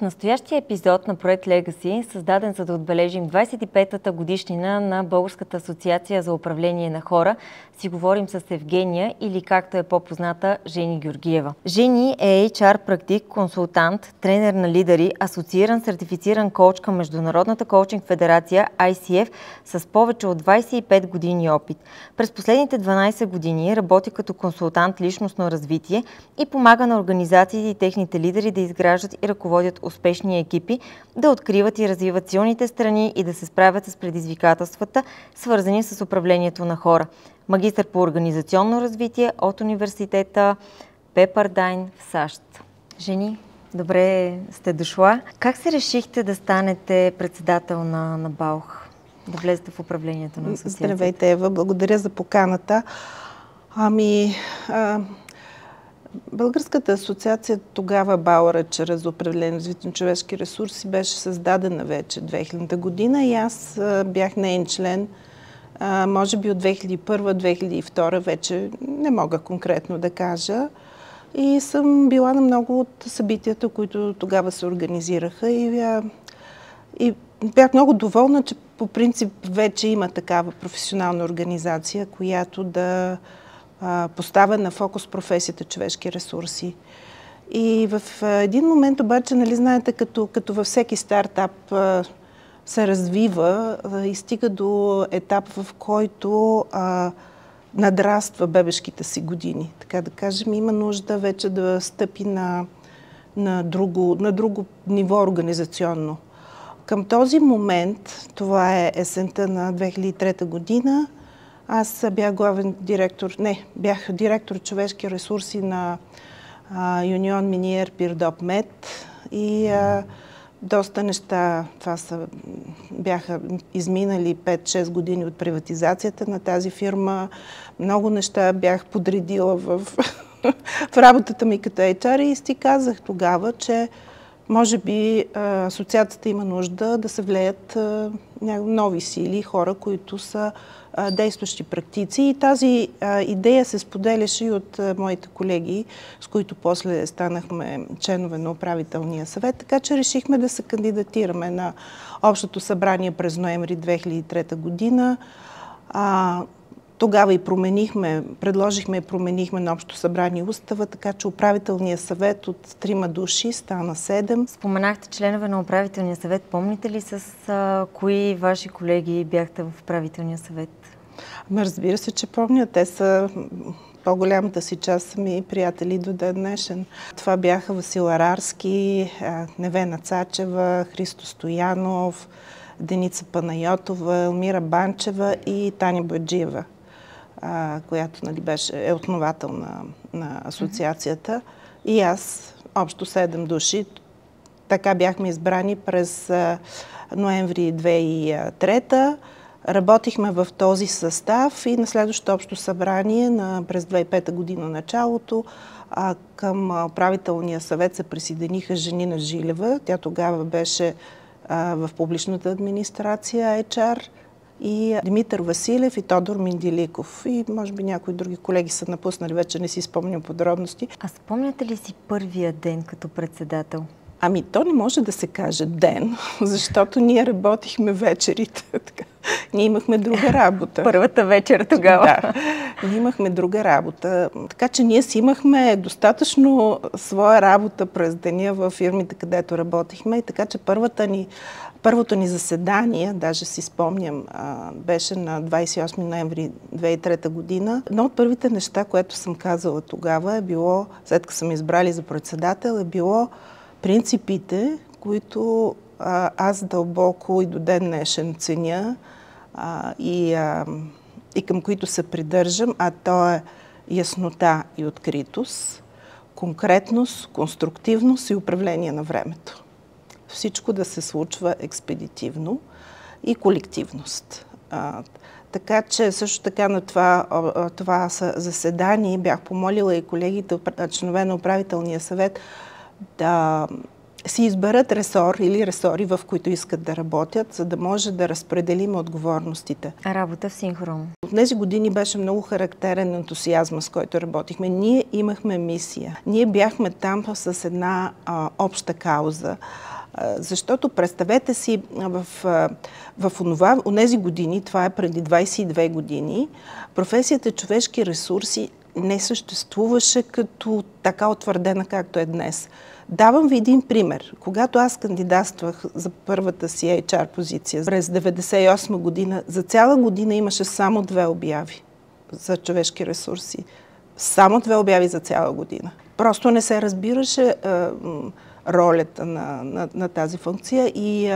В настоящия епизод на проект Legacy, създаден за да отбележим 25-та годишнина на Българската асоциация за управление на хора, си говорим с Евгения или както е по-позната Жени Георгиева. Жени е HR практик, консултант, тренер на лидери, асоцииран сертифициран коуч към Международната коучинг федерация ICF с повече от 25 години опит. През последните 12 години работи като консултант личностно развитие и помага на организациите и техните лидери да изграждат и ръководят успешни екипи, да откриват и развиват силните страни и да се справят с предизвикателствата, свързани с управлението на хора. Магистър по организационно развитие от университета Пепърдайн в САЩ. Жени, добре сте дошла. Как се решихте да станете председател на БАУХ, да влезете в управлението на асоциацията? Здравейте, Ева, благодаря за поканата. Българската асоциация тогава БАУР, чрез управление на развитие на човешки ресурси, беше създадена вече 2000 година и аз бях неин член, може би от 2001-2002, вече не мога конкретно да кажа. И съм била на много от събитията, които тогава се организираха и бях много доволна, че по принцип вече има такава професионална организация, която да поставя на фокус професията човешки ресурси. И в един момент обаче, нали знаете, като във всеки стартап се развива и стига до етап, в който надраства бебешките си години. Така да кажем, има нужда вече да стъпи на друго ниво организационно. Към този момент, това е есента на 2003 година, аз бях бях директор човешки ресурси на Юнион Миниер Пирдоп Мед и доста неща, бяха изминали 5-6 години от приватизацията на тази фирма. Много неща бях подредила в работата ми като HR и си казах тогава, че може би асоциацията има нужда да се влеят нови сили, хора, които са действащи практици. И тази идея се споделяше и от моите колеги, с които после станахме членове на управителния съвет. Така че решихме да се кандидатираме на Общото събрание през ноември 2003 година. Тогава и предложихме и променихме на Общото събрание устава, така че управителният съвет от 3 души стана 7. Споменахте членове на управителния съвет. Помните ли с кои ваши колеги бяхте в управителния съвет? Разбира се, че помня. Те са по-голямата си част са ми приятели до ден днешен. Това бяха Васил Арарски, Невена Цачева, Христо Стоянов, Деница Панайотова, Елмира Банчева и Таня Баджиева, която е основател на асоциацията. И аз, общо 7 души. Така бяхме избрани през ноември 2003. Работихме в този състав и на следващото общо събрание през 2005 година началото към управителния съвет се присъединиха Женина Жилева. Тя тогава беше в публичната администрация HR, и Димитър Василев и Тодор Миндиликов. И може би някои други колеги са напуснали, вече не си спомням подробности. А спомняте ли си първия ден като председател? То не може да се каже ден, защото ние работихме вечерите. Ние имахме друга работа. Първата вечер тогава. Да, ние имахме друга работа. Така че ние си имахме достатъчно своя работа през деня във фирмите, където работихме. И така че първото ни заседание, даже си спомням, беше на 28 ноември 2003 година. Едно от първите неща, което съм казала тогава е било, след като съм избрали за председател, е било принципите, които аз дълбоко и до ден днешен ценя и към които се придържам, а то е яснота и откритост, конкретност, конструктивност и управление на времето. Всичко да се случва експедитивно и колективност. Така че също така на това заседание бях помолила и колегите, членове на управителния съвет, да си изберат ресор или ресори, в които искат да работят, за да може да разпределим отговорностите. Работа в синхрон. От тези години беше много характерен ентусиазма, с който работихме. Ние имахме мисия. Ние бяхме там с една обща кауза. Защото представете си, в тези години, това е преди 22 години, професията човешки ресурси не съществуваше като така утвърдена, както е днес. Давам ви един пример. Когато аз кандидатствах за първата си HR позиция през 1998 година, за цяла година имаше само 2 обяви за човешки ресурси. Само 2 обяви за цяла година. Просто не се разбираше ролята на тази функция и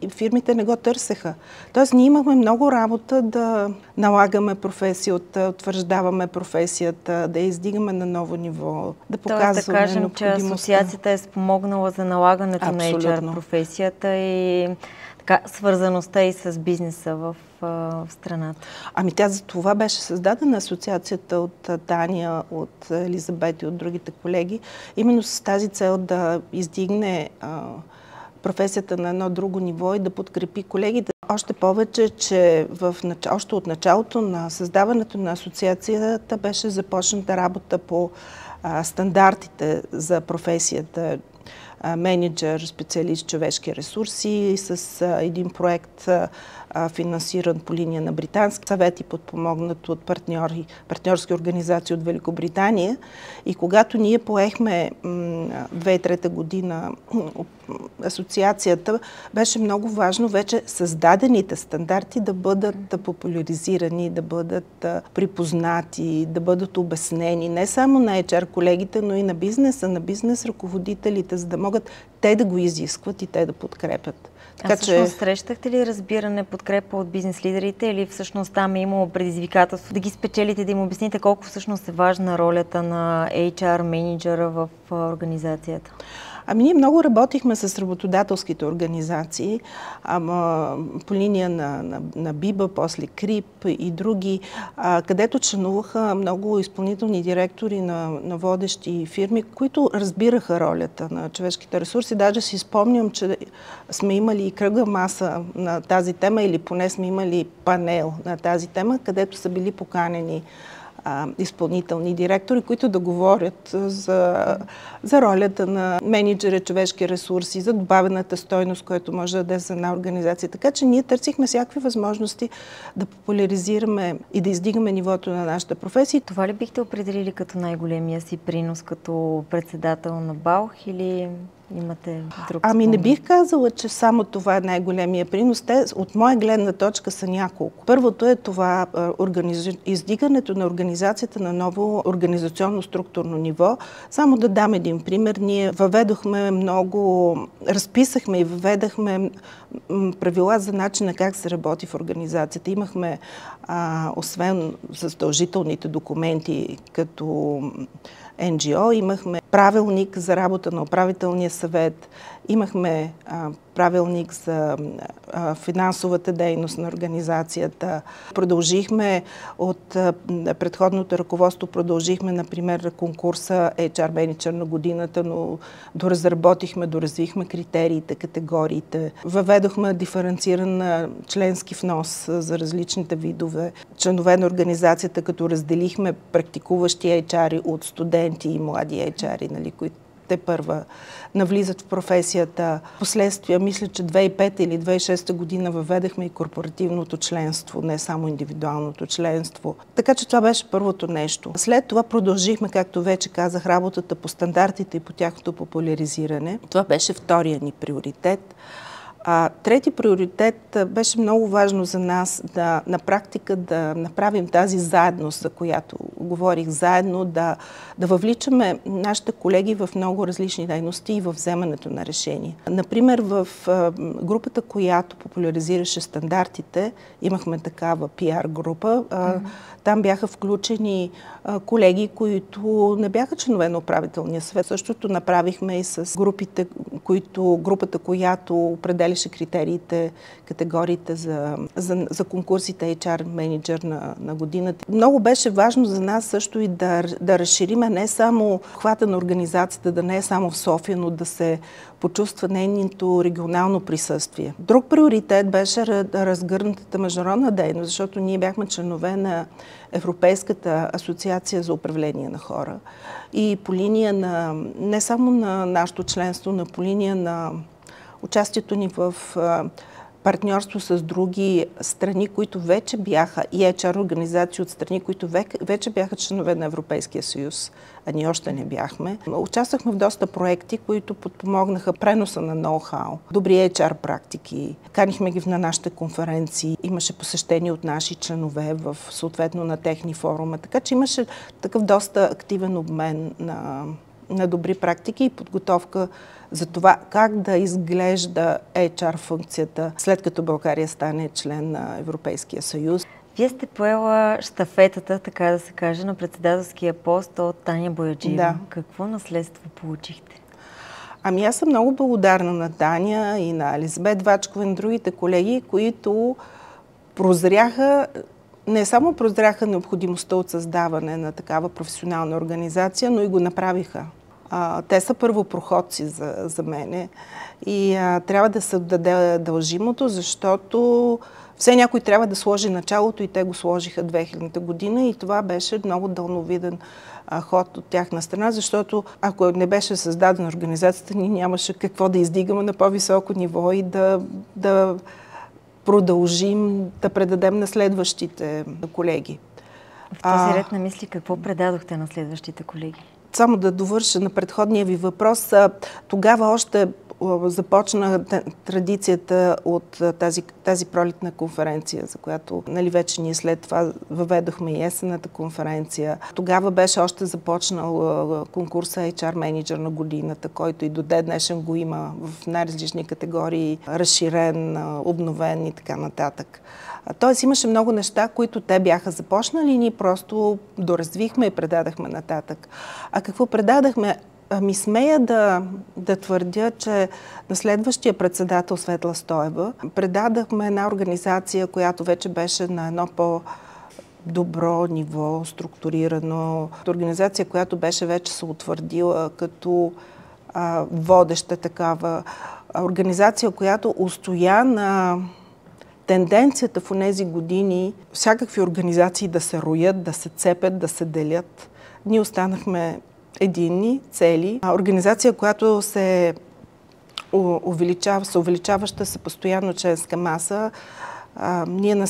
фирмите не го търсеха. Тоест, ние имахме много работа да налагаме професията, утвърждаваме професията, да я издигаме на ново ниво, да показваме да кажем, необходимостта. че асоциацията е спомогнала за налагането на HR професията и така, свързаността и с бизнеса в страната. Ами тя за това беше създадена асоциацията от Таня, от Елизабет и от другите колеги, именно с тази цел да издигне професията на едно друго ниво и да подкрепи колегите. Още повече, че още от началото на създаването на асоциацията беше започната работа по стандартите за професията менеджер, специалист човешки ресурси с един проект финансиран по линия на Британски съвет и подпомогнат от партньорски организации от Великобритания. И когато ние поехме 2003 година асоциацията, беше много важно вече създадените стандарти да бъдат популяризирани, да бъдат припознати, да бъдат обяснени не само на HR колегите, но и на бизнес ръководителите, за да могат те да го изискват и те да подкрепят. Така, всъщност срещахте ли разбиране, подкрепа от бизнес лидерите или всъщност там е имало предизвикателство да ги спечелите, да им обясните колко всъщност е важна ролята на HR менеджера в организацията? Ами ние много работихме с работодателските организации, по линия на БИБА, после КРИП и други, където членуваха много изпълнителни директори на водещи фирми, които разбираха ролята на човешките ресурси. Даже си спомням, че сме имали и кръгла маса на тази тема или поне сме имали панел на тази тема, където са били поканени изпълнителни директори, които да говорят за ролята на менеджера човешки ресурси, за добавената стойност, която може да даде за една организация. Така че ние търсихме всякакви възможности да популяризираме и да издигаме нивото на нашата професия. Това ли бихте определили като най-големия си принос като председател на БАУХ или имате друг? Ами не бих казала, че само това е най-големия принос. Те от моя гледна точка са няколко. Първото е това издигането на организацията на ново организационно структурно ниво. Само да дам един пример. Ние разписахме и въведахме правила за начина как се работи в организацията. Имахме, освен задължителните документи като НГО, имахме правилник за работа на управителния съвет, имахме правилник за финансовата дейност на организацията. Продължихме от предходното ръководство, например, конкурса HR менеджер на годината, но доразвихме критериите, категориите. Въведохме диференциран членски внос за различните видове членове на организацията, като разделихме практикуващи HR от студенти и млади HR, които те първа навлизат в професията. Последствия, мисля, че 2005 или 2006 година въведахме и корпоративното членство, не само индивидуалното членство. Така че това беше първото нещо. След това продължихме, както вече казах, работата по стандартите и по тяхното популяризиране. Това беше втория ни приоритет. Трети приоритет беше много важно за нас на практика да направим тази заедност, за която говорих, заедно да въвличаме нашите колеги в много различни дейности и в вземането на решения. Например, в групата, която популяризираше стандартите, имахме такава PR група. Там бяха включени колеги, които не бяха членове на управителния съвет. Същото направихме и с групата, която определяше критериите, категориите за конкурсите HR менеджер на годината. Много беше важно за нас също и да разшириме не само хвата на организацията, да не е само в София, но да се почувства нейното регионално присъствие. Друг приоритет беше разгърнатата международна дейност, защото ние бяхме членове на Европейската асоциация за управление на хора и по линия на не само на нашето членство, но по линия на участието ни в партньорство с други страни, които вече бяха, и HR организации от страни, които вече бяха членове на Европейския съюз, а ние още не бяхме. Участвахме в доста проекти, които подпомогнаха преноса на ноу-хау, добри HR практики. Канихме ги на нашите конференции, имаше посещения от наши членове съответно на техни форуми, така че имаше такъв доста активен обмен на добри практики и подготовка за това как да изглежда HR функцията след като България стане член на Европейския съюз. Вие сте поела щафетата, така да се каже, на председателския пост от Таня Бояджиева. Да. Какво наследство получихте? Аз съм много благодарна на Таня и на Елизабет Вачкова и на другите колеги, които не само прозряха необходимостта от създаване на такава професионална организация, но и го направиха. Те са първопроходци за мене и трябва да се отдаде дължимото, защото все някой трябва да сложи началото и те го сложиха 2000-та година и това беше много дълновиден ход от тяхна страна, защото ако не беше създадена организацията, ние нямаше какво да издигаме на по-високо ниво и да продължим да предадем на следващите колеги. В този ред на мисли, какво предадохте на следващите колеги? Само да довърша на предходния ви въпрос. Тогава още започна традицията от тази пролетна конференция, за която вече ние след това въведохме и есенната конференция. Тогава беше още започнал конкурса HR менеджер на годината, който и до ден днешен го има в най-различни категории, разширен, обновен и така нататък. Тоест имаше много неща, които те бяха започнали и ние просто доразвихме и предадахме нататък. А какво предадахме? Смея да твърдя, че на следващия председател Светла Стоева предадахме една организация, която вече беше на едно по-добро ниво, структурирано. Организация, която беше вече се утвърдила като водеща такава. Организация, която устоя на тенденцията в онези години всякакви организации да се роят, да се цепят, да се делят. Ние останахме единни, цели. Организация, която се увеличаваща се постоянно членска маса. Ние на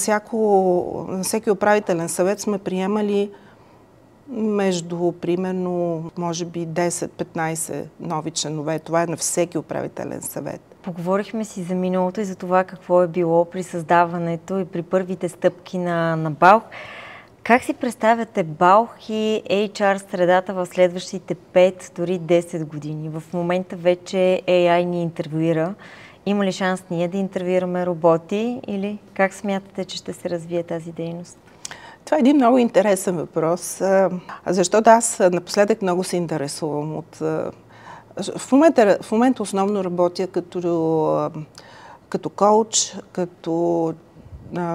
всеки управителен съвет сме приемали между, примерно, може би 10-15 нови членове. Това е на всеки управителен съвет. Поговорихме си за миналото и за това какво е било при създаването и при първите стъпки на БАУХ. Как си представяте БАУХ и HR средата в следващите 5, дори 10 години? В момента вече AI ни интервюира. Има ли шанс ние да интервюираме роботи или как смятате, че ще се развие тази дейност? Това е един много интересен въпрос, защото аз напоследък много се интересувам от... В момента основно работя като коуч, като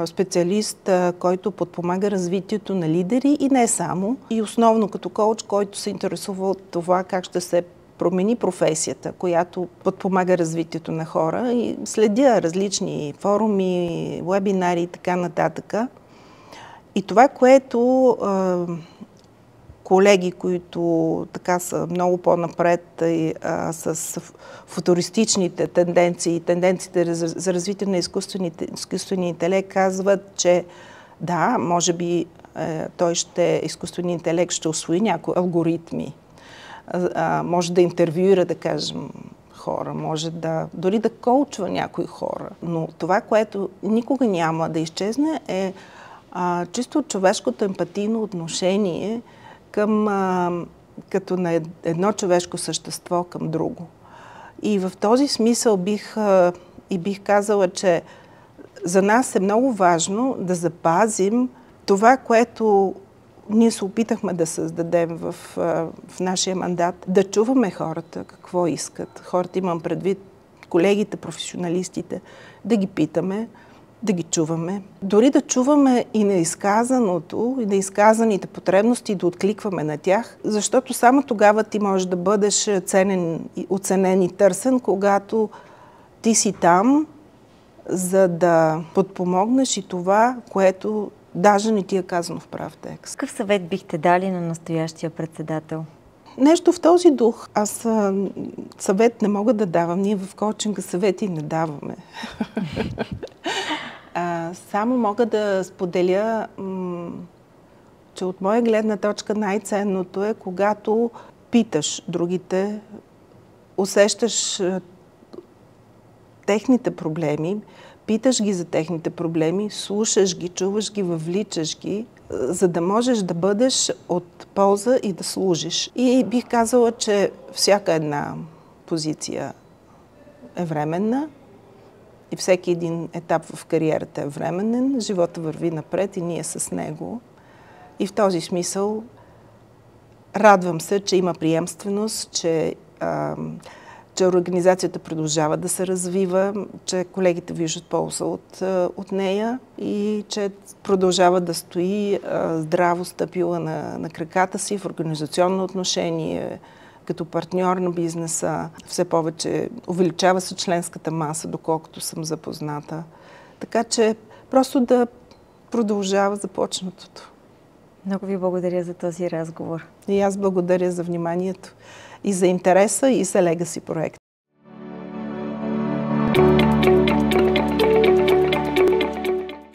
специалист, който подпомага развитието на лидери и не само. И основно като коуч, който се интересува от това как ще се промени професията, която подпомага развитието на хора. И следя различни форуми, вебинари и така нататък. И това, което колеги, които така са много по-напред с футуристичните тенденции, тенденциите за развитие на изкуствения интелект, казват, че да, може би изкуственият интелект ще усвои някои алгоритми, може да интервюира, да кажем, хора, може дори да коучва някои хора. Но това, което никога няма да изчезне, е чисто човешкото емпатийно отношение като на едно човешко същество към друго. И в този смисъл бих казала, че за нас е много важно да запазим Това, което ние се опитахме да създадем в нашия мандат, да чуваме хората какво искат. Хората, имам предвид колегите, професионалистите, да ги питаме, да ги чуваме. Дори да чуваме и неизказаното, и неизказаните потребности, да откликваме на тях, защото само тогава ти можеш да бъдеш оценен и търсен, когато ти си там, за да подпомогнеш и това, което даже не ти е казано в прав текст. Какъв съвет бихте дали на настоящия председател? Нещо в този дух. Аз съвет не мога да давам. Ние в коучинга съвети не даваме. Само мога да споделя, че от моя гледна точка най-ценното е, когато питаш другите, усещаш техните проблеми, питаш ги за техните проблеми, слушаш ги, чуваш ги, въвличаш ги, за да можеш да бъдеш от полза и да служиш. И бих казала, че всяка една позиция е временна и всеки един етап в кариерата е временен. Живота върви напред и ние с него. И в този смисъл радвам се, че има приемственост, че организацията продължава да се развива, че колегите виждат полза от нея и че продължава да стои здраво стъпила на краката си в организационно отношение, като партньор на бизнеса. Все повече увеличава се членската маса, доколкото съм запозната. Така че просто да продължава започнатото. Много ви благодаря за този разговор. И аз благодаря за вниманието и за интереса и за Legacy проект.